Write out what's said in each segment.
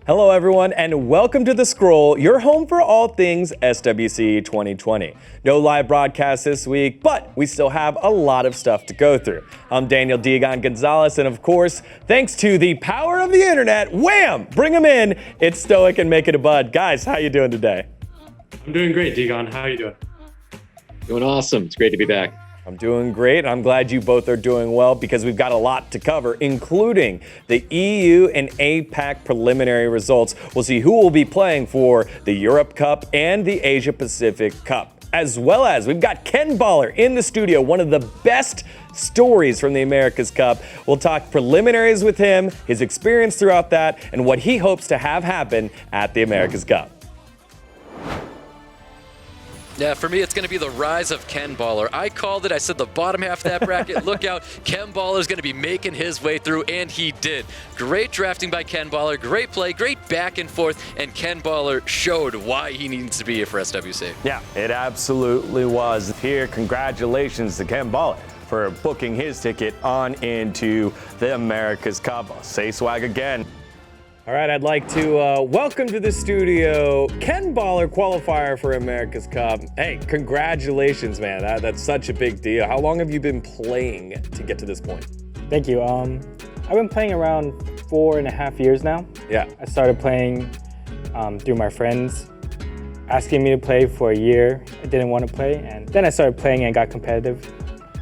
Hello everyone and welcome to The Scroll, your home for all things SWC 2020. No live broadcast this week, but we still have a lot of stuff to go through. I'm Daniel Diagon Gonzalez, and of course, thanks to the power of the internet, wham! Bring them in. It's Stoic and Make It a Bud. Guys, how you doing today? I'm doing great, Diagon. How are you doing? Doing awesome. It's great to be back. I'm doing great. I'm glad you both are doing well because we've got a lot to cover, including the EU and APAC preliminary results. We'll see who will be playing for the Europe Cup and the Asia Pacific Cup. As well as we've got Kenballer in the studio, one of the best stories from the Americas Cup. We'll talk preliminaries with him, his experience throughout that, and what he hopes to have happen at the Americas Cup. Yeah, for me, it's going to be the rise of Kenballer. I called it. I said the bottom half of that bracket, look out, Kenballer's going to be making his way through, and he did. Great drafting by Kenballer, great play, great back and forth, and Kenballer showed why he needs to be here for SWC. Yeah, it absolutely was. Here, congratulations to Kenballer for booking his ticket on into the Americas Cup. I'll say swag again. All right, I'd like to welcome to the studio Kenballer qualifier for America's Cup. Hey, congratulations, man. That's such a big deal. How long have you been playing to get to this point? Thank you. I've been playing around 4.5 years now. Yeah. I started playing through my friends asking me to play for a year. I didn't want to play, and then I started playing and got competitive.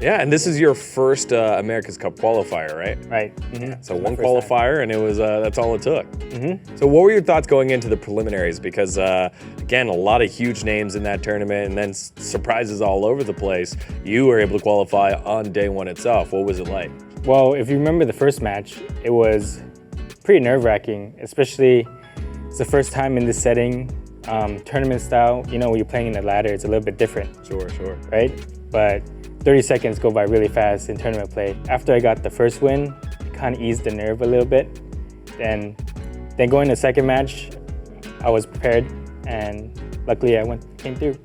Yeah, and this is your first America's Cup qualifier, right? Right. Mm-hmm. So one qualifier, and it was that's all it took. Mm-hmm. So what were your thoughts going into the preliminaries? Because again, a lot of huge names in that tournament, and then surprises all over the place. You were able to qualify on day one itself. What was it like? Well, if you remember the first match, it was pretty nerve-wracking, especially it's the first time in this setting, tournament style. You know, when you're playing in the ladder, it's a little bit different. Sure. Right? But 30 seconds go by really fast in tournament play. After I got the first win, it kind of eased the nerve a little bit. Then going to the second match, I was prepared, and luckily I came through.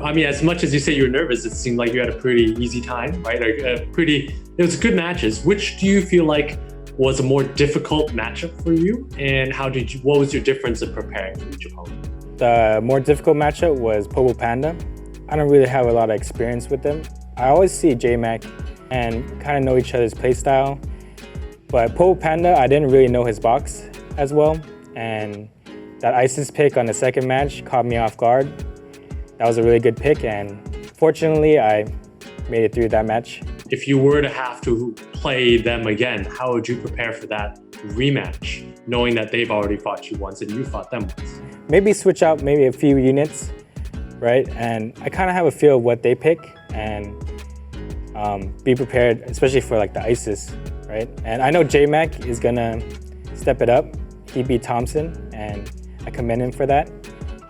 I mean, as much as you say you were nervous, it seemed like you had a pretty easy time, right? It was good matches. Which do you feel like was a more difficult matchup for you, and what was your difference in preparing for each opponent? The more difficult matchup was Popo Panda. I don't really have a lot of experience with them. I always see J-Mac and kind of know each other's play style. But Popo Panda, I didn't really know his box as well. And that ISIS pick on the second match caught me off guard. That was a really good pick, and fortunately, I made it through that match. If you were to have to play them again, how would you prepare for that rematch, knowing that they've already fought you once and you fought them once? Maybe switch out maybe a few units, right? And I kind of have a feel of what they pick, and be prepared, especially for like the ISIS, right? And I know J-Mac is gonna step it up. He beat Thompson, and I commend him for that.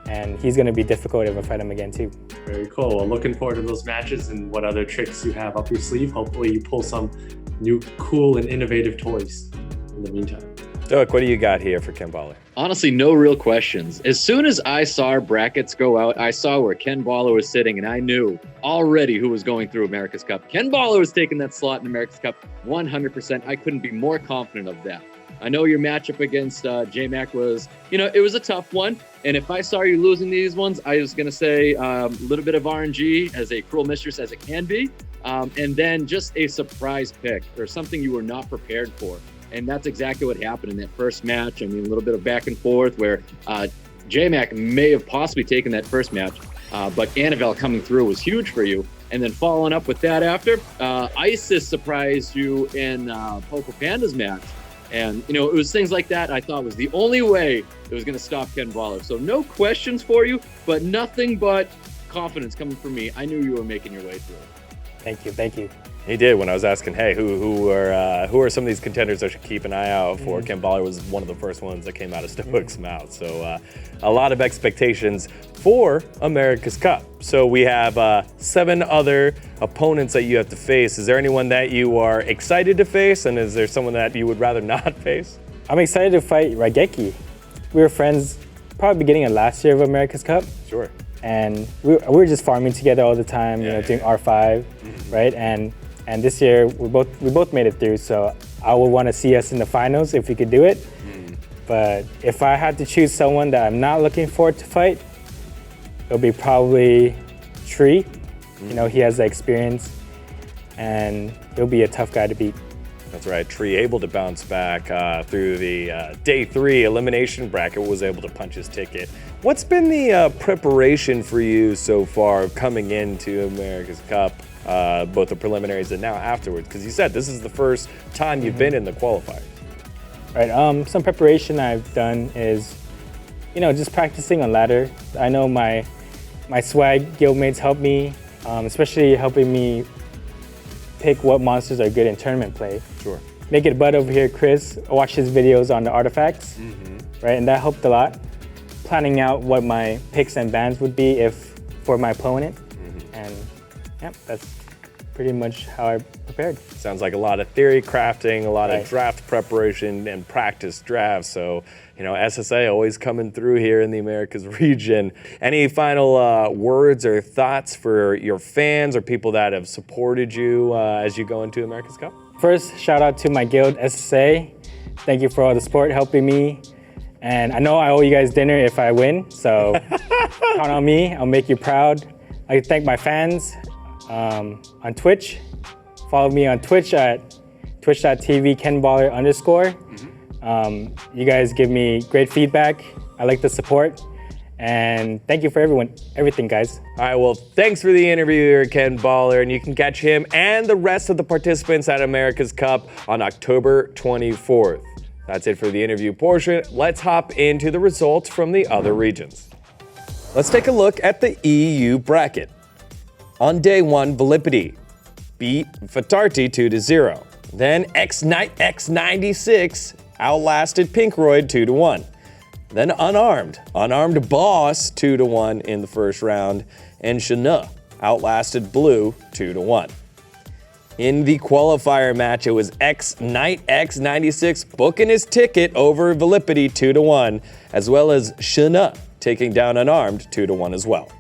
And he's gonna be difficult if I fight him again too. Very cool. Well, looking forward to those matches and what other tricks you have up your sleeve. Hopefully you pull some new cool and innovative toys in the meantime. Stoic, what do you got here for Kenballer? Honestly, no real questions. As soon as I saw our brackets go out, I saw where Kenballer was sitting, and I knew already who was going through America's Cup. Kenballer was taking that slot in America's Cup 100%. I couldn't be more confident of that. I know your matchup against J-Mac was, it was a tough one. And if I saw you losing these ones, I was going to say a little bit of RNG, as a cruel mistress as it can be, and then just a surprise pick or something you were not prepared for. And that's exactly what happened in that first match. I mean, a little bit of back and forth where J-Mac may have possibly taken that first match, but Annabelle coming through was huge for you. And then following up with that after, ISIS surprised you in Popo Panda's match. And, it was things like that I thought was the only way it was going to stop Kenballer. So no questions for you, but nothing but confidence coming from me. I knew you were making your way through it. Thank you. He did when I was asking, hey, who are some of these contenders I should keep an eye out for? Kenballer was one of the first ones that came out of Stoic's mouth. So a lot of expectations for America's Cup. So we have 7 other opponents that you have to face. Is there anyone that you are excited to face, and is there someone that you would rather not face? I'm excited to fight Raigeki. We were friends probably beginning of last year of America's Cup. Sure. And we were just farming together all the time, doing R5, right? And this year we both made it through, so I would want to see us in the finals if we could do it. But if I had to choose someone that I'm not looking forward to fight, it'll be probably Tree. You know, he has the experience, and he'll be a tough guy to beat. That's right. Tree able to bounce back through the day 3 elimination bracket, was able to punch his ticket. What's been the preparation for you so far coming into America's Cup, both the preliminaries and now afterwards? Because you said this is the first time you've been in the qualifier. Right. Some preparation I've done is, you know, just practicing on ladder. I know my swag guildmates help me, especially helping me pick what monsters are good in tournament play. Sure. Naked Bud over here, Chris, I watched his videos on the artifacts, right, and that helped a lot. Planning out what my picks and bans would be if for my opponent, and yeah, that's pretty much how I prepared. Sounds like a lot of theory crafting, a lot of draft preparation and practice drafts. So, you know, SSA always coming through here in the Americas region. Any final words or thoughts for your fans or people that have supported you as you go into America's Cup? First, shout out to my guild, SSA. Thank you for all the support, helping me. And I know I owe you guys dinner if I win, so count on me. I'll make you proud. I thank my fans on Twitch. Follow me on Twitch at twitch.tv Kenballer_. You guys give me great feedback. I like the support. And thank you for everything, guys. All right, well, thanks for the interview here, Kenballer, and you can catch him and the rest of the participants at America's Cup on October 24th. That's it for the interview portion. Let's hop into the results from the other regions. Let's take a look at the EU bracket. On day 1, Velipity beat Fatarti 2-0. Then X96 outlasted Pinkroyd 2-1. Then Unarmed Boss 2-1 in the first round, and Shana outlasted Blue 2-1. In the qualifier match, it was X96 booking his ticket over Velipity 2-1, as well as Shana taking down Unarmed 2-1 as well.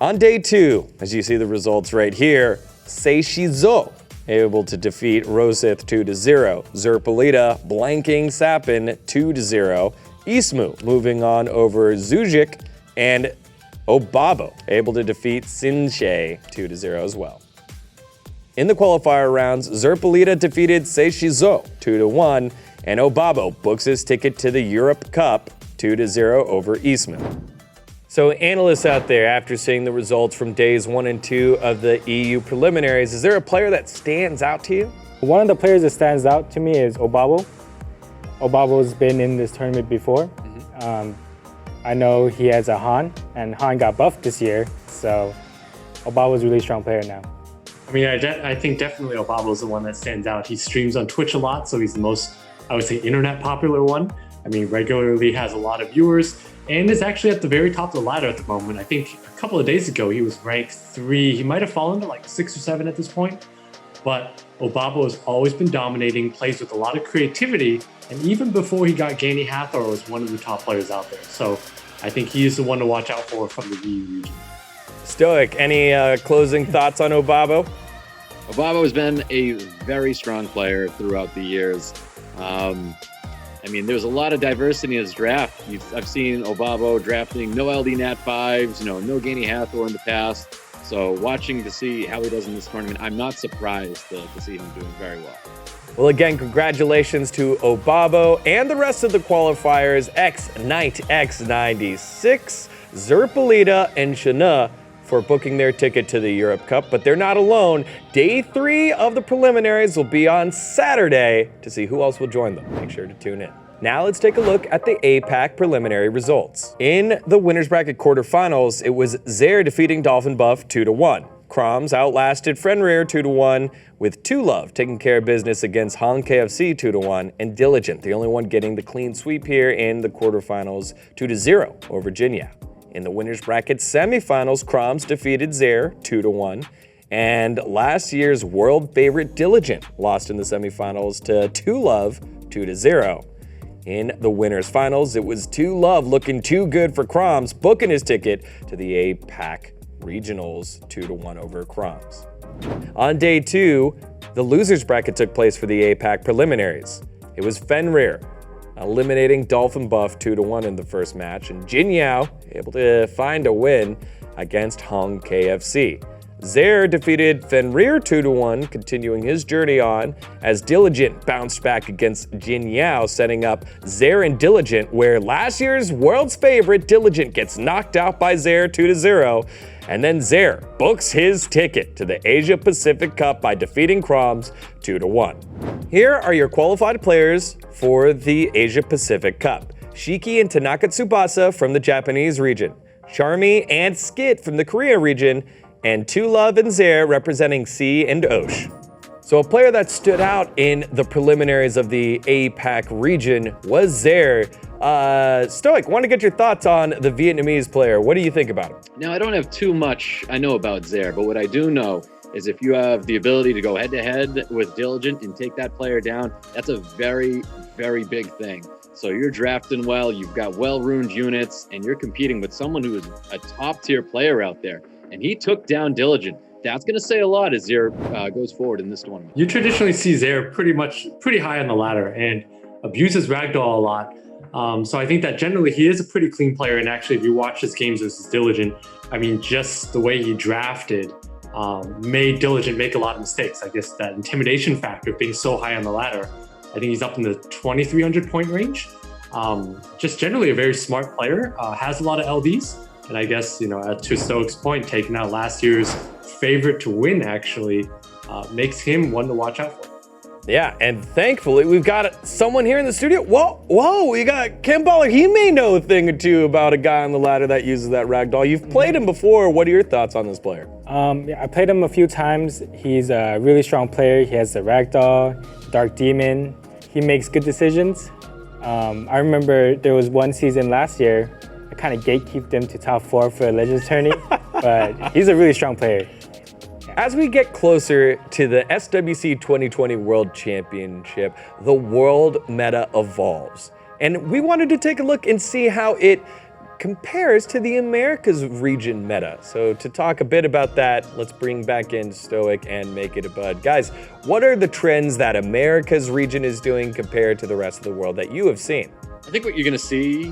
On day 2, as you see the results right here, Seishizo able to defeat Rosith 2-0. Zerpolita blanking Sapin 2-0. Ismu moving on over Zujic, and Obabo able to defeat Sinshe 2-0 as well. In the qualifier rounds, Zerpolita defeated Seishizo 2-1, and Obabo books his ticket to the Europe Cup 2-0 over Ismu. So analysts out there, after seeing the results from days 1 and 2 of the EU preliminaries, is there a player that stands out to you? One of the players that stands out to me is Obabo. Obabo's been in this tournament before. I know he has a Han, and Han got buffed this year, so Obabo's a really strong player now. I mean, I think definitely Obabo's the one that stands out. He streams on Twitch a lot, so he's the most, I would say, internet popular one. I mean, regularly has a lot of viewers, and is actually at the very top of the ladder at the moment. I think a couple of days ago, he was ranked 3. He might have fallen to like 6 or 7 at this point. But Obabo has always been dominating, plays with a lot of creativity, and even before he got Gani Hathor, was one of the top players out there. So I think he is the one to watch out for from the EU region. Stoic, any closing thoughts on Obabo? Obabo has been a very strong player throughout the years. I mean, there's a lot of diversity in his draft. I've seen Obabo drafting no LD Nat 5s, no Gani Hathor in the past. So watching to see how he does in this tournament, I'm not surprised to see him doing very well. Well, again, congratulations to Obabo and the rest of the qualifiers, X96, Zerpolita, and Shana for booking their ticket to the Europe Cup. But they're not alone. Day 3 of the preliminaries will be on Saturday to see who else will join them. Make sure to tune in. Now let's take a look at the APAC preliminary results. In the winners bracket quarterfinals, it was Zaire defeating Dolphin Buff 2-1. Kroms outlasted Frenrir 2-1, with Two Love taking care of business against Han KFC 2-1, and Diligent, the only one getting the clean sweep here in the quarterfinals, 2-0 over Jinya. In the winners bracket semifinals, Kroms defeated Zaire 2-1, and last year's world favorite Diligent lost in the semifinals to Two Love 2-0. In the winners finals, it was Two Love looking too good for Kroms, booking his ticket to the APAC Regionals 2-1 over Kroms. On day 2, the losers bracket took place for the APAC preliminaries. it was Fenrir eliminating Dolphin Buff 2-1 in the first match, and Jin Yao able to find a win against Hong KFC. Zaire defeated Fenrir 2-1, continuing his journey on as Diligent bounced back against Jin Yao, setting up Zaire and Diligent, where last year's world's favorite Diligent gets knocked out by Zaire 2-0, and then Zaire books his ticket to the Asia Pacific Cup by defeating Kroms 2-1. Here are your qualified players for the Asia Pacific Cup. Shiki and Tanaka Tsubasa from the Japanese region, Charmy and Skit from the Korea region, and Two Love and Zaire representing C and Osh. So a player that stood out in the preliminaries of the APAC region was Zaire. Stoic, want to get your thoughts on the Vietnamese player. What do you think about him? Now, I don't have too much I know about Zaire, but what I do know is if you have the ability to go head-to-head with Diligent and take that player down, that's a very, very big thing. So you're drafting well, you've got well-runed units, and you're competing with someone who is a top-tier player out there. And he took down Diligent. That's going to say a lot as Zaire goes forward in this tournament. You traditionally see Zaire pretty high on the ladder and abuses Ragdoll a lot. So I think that generally he is a pretty clean player. And actually, if you watch his games versus Diligent, I mean, just the way he drafted made Diligent make a lot of mistakes. I guess that intimidation factor of being so high on the ladder, I think he's up in the 2,300 point range. Just generally a very smart player, has a lot of LDs. And I guess, to Stoic's point, taking out last year's favorite to win actually makes him one to watch out for. Yeah, and thankfully we've got someone here in the studio. Whoa, we got Kenballer. He may know a thing or two about a guy on the ladder that uses that ragdoll. You've played him before. What are your thoughts on this player? Yeah, I played him a few times. He's a really strong player. He has the ragdoll, Dark Demon. He makes good decisions. I remember there was one season last year, I kind of gatekeeped him to top 4 for a Legends tourney, but he's a really strong player. As we get closer to the SWC 2020 World Championship, the world meta evolves. And we wanted to take a look and see how it compares to the Americas region meta. So to talk a bit about that, let's bring back in Stoic and Make It a Bud. Guys, what are the trends that Americas region is doing compared to the rest of the world that you have seen? I think what you're going to see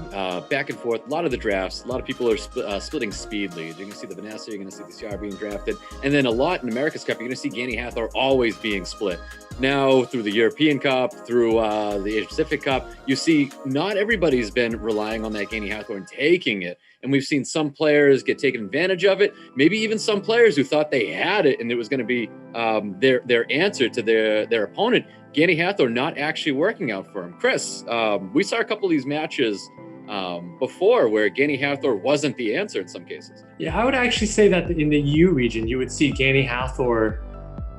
back and forth, a lot of the drafts, a lot of people are splitting speed leads. You're going to see the Vanessa, you're going to see the CR being drafted. And then a lot in America's Cup, you're going to see Gani Hathor always being split. Now, through the European Cup, through the Asia Pacific Cup, you see not everybody's been relying on that Gani Hathor and taking it. And we've seen some players get taken advantage of it. Maybe even some players who thought they had it and it was going to be their answer to their opponent. Gani Hathor not actually working out for him. Chris, we saw a couple of these matches before where Gani Hathor wasn't the answer in some cases. Yeah, I would actually say that in the EU region, you would see Gani Hathor,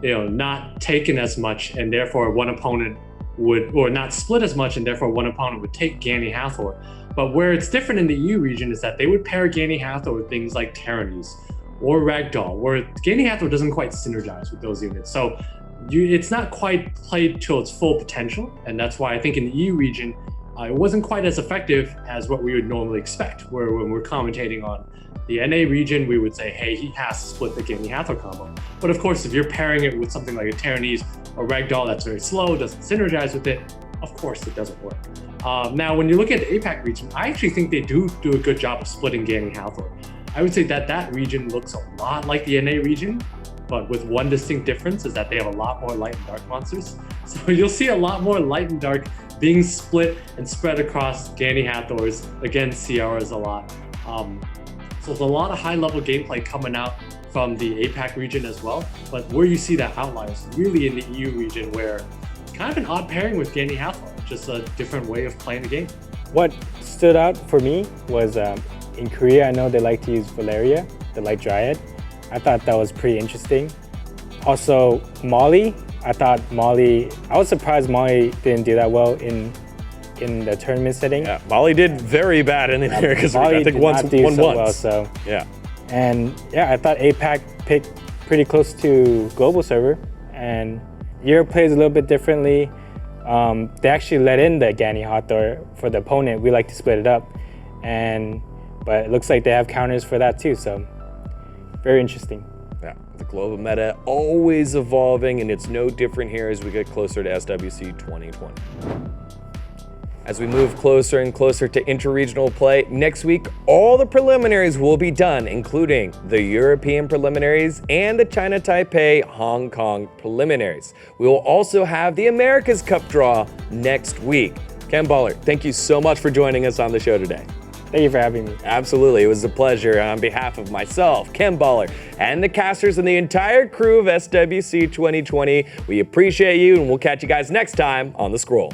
not taken as much, and therefore one opponent would, or not split as much, and therefore one opponent would take Gani Hathor. But where it's different in the EU region is that they would pair Gani Hathor with things like Tyrannys or Ragdoll, where Gani Hathor doesn't quite synergize with those units. So it's not quite played to its full potential, and that's why I think in the EU region, it wasn't quite as effective as what we would normally expect, where when we're commentating on the NA region, we would say, hey, he has to split the Gani Hathor combo. But of course, if you're pairing it with something like a Tyrannys or Ragdoll that's very slow, doesn't synergize with it, of course it doesn't work. Now, when you look at the APAC region, I actually think they do a good job of splitting Gani Hathor. I would say that region looks a lot like the NA region, but with one distinct difference is that they have a lot more light and dark monsters. So you'll see a lot more light and dark being split and spread across Gani Hathors, against CRs a lot. So there's a lot of high-level gameplay coming out from the APAC region as well, but where you see that outlier is really in the EU region, where it's kind of an odd pairing with Gani Hathor, just a different way of playing the game. What stood out for me was in Korea, I know they like to use Valeria, the Light Dryad. I thought that was pretty interesting. Also, Molly, I was surprised Molly didn't do that well in the tournament setting. Yeah, Molly did very bad in the Americas region. I think won once. Well, so. Yeah. And yeah, I thought APAC picked pretty close to global server, and Europe plays a little bit differently. They actually let in the Gani Hathor for the opponent. We like to split it up, but it looks like they have counters for that too. So very interesting. Yeah. The global meta always evolving, and it's no different here as we get closer to SWC 2020. As we move closer and closer to interregional play, next week, all the preliminaries will be done, including the European preliminaries and the China Taipei Hong Kong preliminaries. We will also have the Americas Cup draw next week. Kenballer, thank you so much for joining us on the show today. Thank you for having me. Absolutely, it was a pleasure. On behalf of myself, Kenballer, and the casters and the entire crew of SWC 2020, we appreciate you, and we'll catch you guys next time on The Scroll.